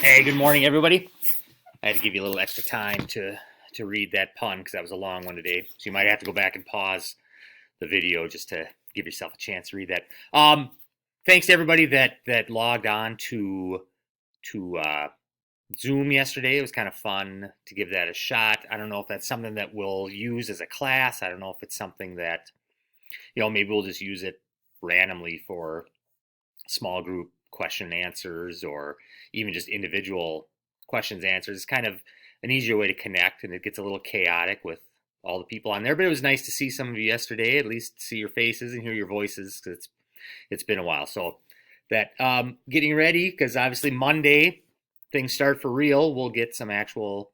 Hey, good morning, everybody. I had to give you a little extra time to read that pun because that was a long one today. So you might have to go back and pause the video just to give yourself a chance to read that. Thanks to everybody that logged on to Zoom yesterday. It was kind of fun to give that a shot. I don't know if that's something that we'll use as a class. I don't know if it's something that maybe we'll just use it randomly for small group question and answers or even just individual questions and answers. It's kind of an easier way to connect, and it gets a little chaotic with all the people on there. But it was nice to see some of you yesterday, at least see your faces and hear your voices, because it's been a while. So that getting ready, because obviously Monday things start for real. We'll get some actual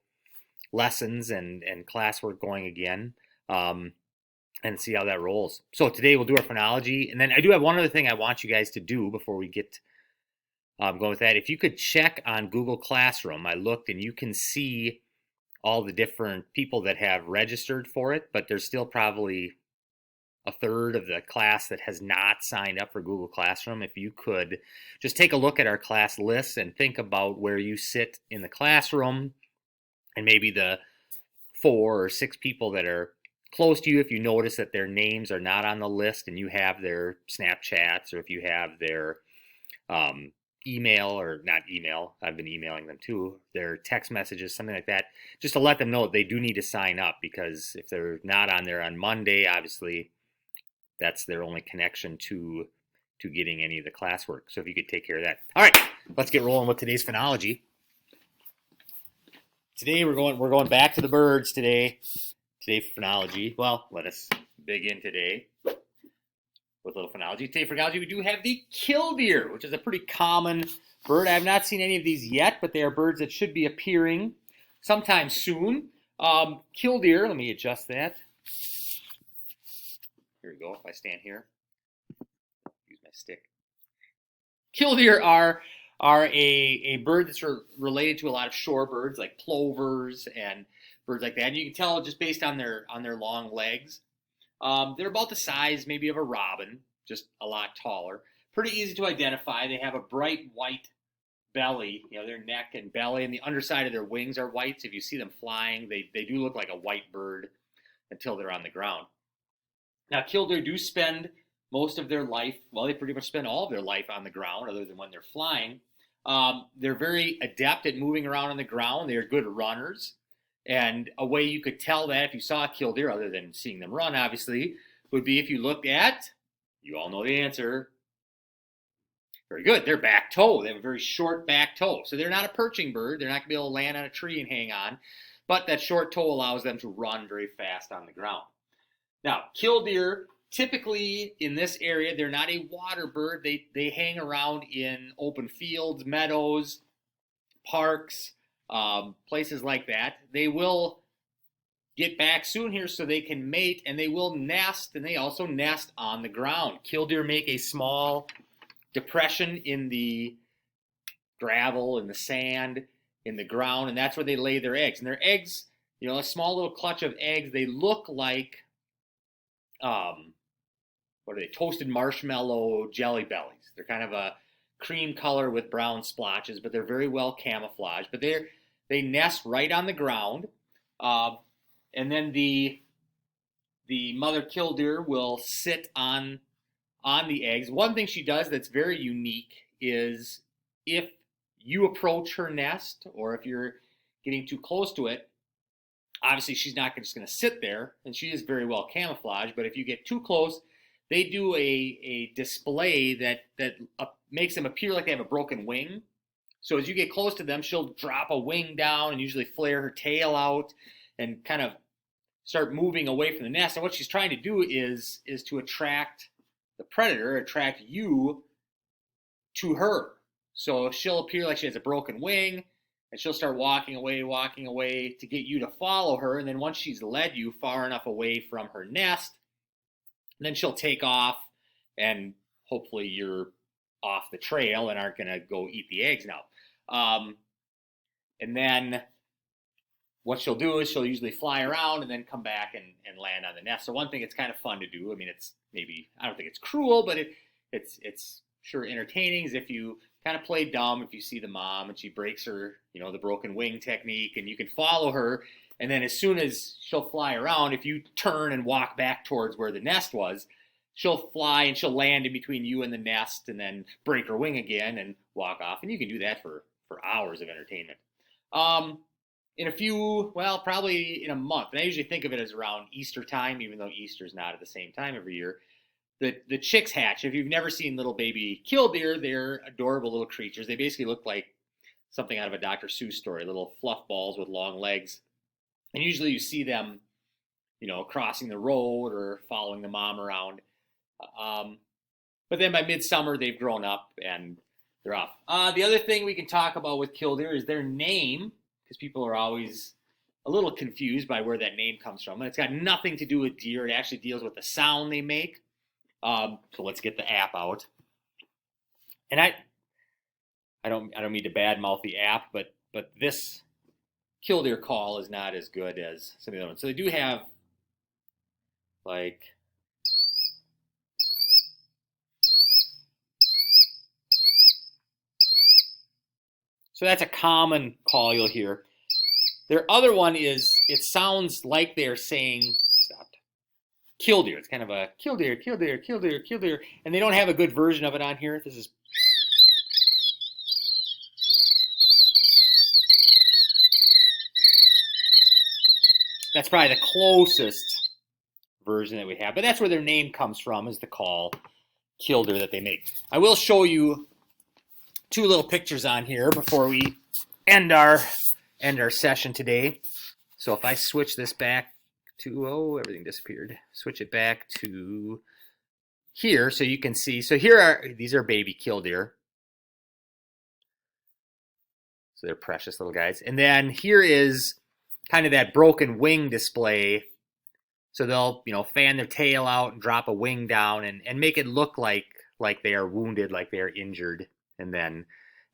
lessons and classwork going again. And see how that rolls. So today we'll do our phonology, and then I do have one other thing I want you guys to do before we get going with that. If you could check on Google Classroom, I looked and you can see all the different people that have registered for it, but there's still probably a third of the class that has not signed up for Google Classroom. If you could just take a look at our class lists and think about where you sit in the classroom and maybe the 4 or 6 people that are close to you, if you notice that their names are not on the list and you have their Snapchats, or if you have their email, or not email, I've been emailing them too, their text messages, something like that, just to let them know they do need to sign up, because if they're not on there on Monday, obviously that's their only connection to getting any of the classwork. So if you could take care of that. All right, let's get rolling with today's phonology. Today we're going back to the birds today. Today phonology. Well, let us begin today with a little phonology. Today phonology, we do have the killdeer, which is a pretty common bird. I have not seen any of these yet, but they are birds that should be appearing sometime soon. Killdeer, let me adjust that. Here we go, if I stand here. Use my stick. Killdeer are a bird that's related to a lot of shorebirds, like plovers and birds like that. And you can tell just based on their long legs. They're about the size maybe of a robin, just a lot taller. Pretty easy to identify. They have a bright white belly, their neck and belly, and the underside of their wings are white. So if you see them flying, they do look like a white bird until they're on the ground. Now, killdeer do spend most of their life, well, they pretty much spend all of their life on the ground, other than when they're flying. They're very adept at moving around on the ground. They're good runners. And a way you could tell that if you saw a killdeer, other than seeing them run, obviously, would be if you looked at, you all know the answer, very good, their back toe. They have a very short back toe. So they're not a perching bird. They're not going to be able to land on a tree and hang on. But that short toe allows them to run very fast on the ground. Now, killdeer, typically in this area, they're not a water bird. They hang around in open fields, meadows, parks, places like that. They will get back soon here so they can mate, and they will nest, and they also nest on the ground. Killdeer make a small depression in the gravel, in the sand, in the ground, and that's where they lay their eggs. And their eggs, a small little clutch of eggs, they look like what are they? Toasted marshmallow jelly bellies. They're kind of a cream color with brown splotches, but they're very well camouflaged. But they nest right on the ground, and then the mother killdeer will sit on the eggs. One thing she does that's very unique is if you approach her nest, or if you're getting too close to it, obviously she's not just going to sit there, and she is very well camouflaged, but if you get too close, they do a display that makes them appear like they have a broken wing. So as you get close to them, she'll drop a wing down and usually flare her tail out and kind of start moving away from the nest. And what she's trying to do is to attract the predator, attract you to her. So she'll appear like she has a broken wing, and she'll start walking away to get you to follow her. And then once she's led you far enough away from her nest, then she'll take off, and hopefully you're off the trail and aren't going to go eat the eggs now. And then what she'll do is she'll usually fly around and then come back and land on the nest. So one thing it's kind of fun to do, I mean, it's maybe, I don't think it's cruel, but it's sure entertaining, is if you kind of play dumb if you see the mom and she breaks her, the broken wing technique, and you can follow her. And then as soon as she'll fly around, if you turn and walk back towards where the nest was, she'll fly and she'll land in between you and the nest and then break her wing again and walk off. And you can do that for hours of entertainment. In a few, well, probably in a month, and I usually think of it as around Easter time, even though Easter's not at the same time every year. The chicks hatch. If you've never seen little baby killdeer, they're adorable little creatures. They basically look like something out of a Dr. Seuss story, little fluff balls with long legs. And usually you see them, crossing the road or following the mom around. But then by midsummer, they've grown up and they're off. The other thing we can talk about with killdeer is their name, because people are always a little confused by where that name comes from. And it's got nothing to do with deer. It actually deals with the sound they make. So let's get the app out. And I don't mean to badmouth the app, but this killdeer call is not as good as some of the other ones. So they do have like so that's a common call you'll hear. Their other one is it sounds like they're saying killdeer. It's kind of a killdeer, killdeer, killdeer, killdeer, and they don't have a good version of it on here. This is that's probably the closest version that we have, but that's where their name comes from, is the call killdeer that they make. I will show you two little pictures on here before we end our session today. So if I switch this back to, everything disappeared. Switch it back to here so you can see. So these are baby killdeer. So they're precious little guys. And then here is kind of that broken wing display. So they'll, fan their tail out and drop a wing down and make it look like they are wounded, like they are injured, and then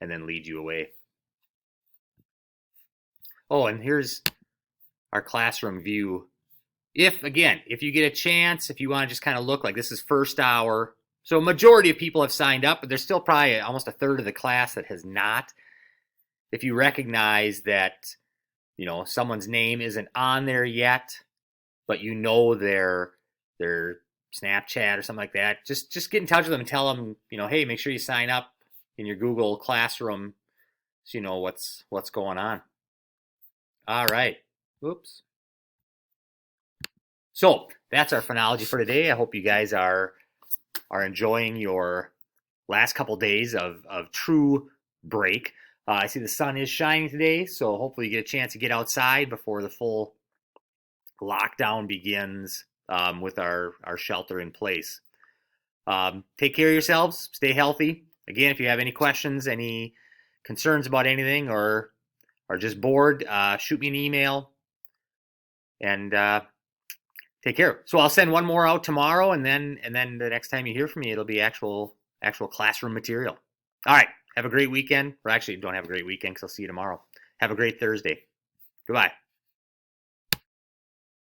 lead you away. Oh, and here's our classroom view. If you get a chance, if you want to just kind of look like this is first hour. So a majority of people have signed up, but there's still probably almost a third of the class that has not. If you recognize that, someone's name isn't on there yet, but their Snapchat or something like that, just get in touch with them and tell them, hey, make sure you sign up in your Google Classroom so you know what's going on. All right. Oops. So that's our phenology for today. I hope you guys are enjoying your last couple days of true break. I see the sun is shining today, so hopefully you get a chance to get outside before the full lockdown begins with our shelter in place. Take care of yourselves. Stay healthy. Again, if you have any questions, any concerns about anything, or are just bored, shoot me an email. And take care. So I'll send one more out tomorrow, and then the next time you hear from me, it'll be actual classroom material. All right. Have a great weekend. Or actually, don't have a great weekend because I'll see you tomorrow. Have a great Thursday. Goodbye.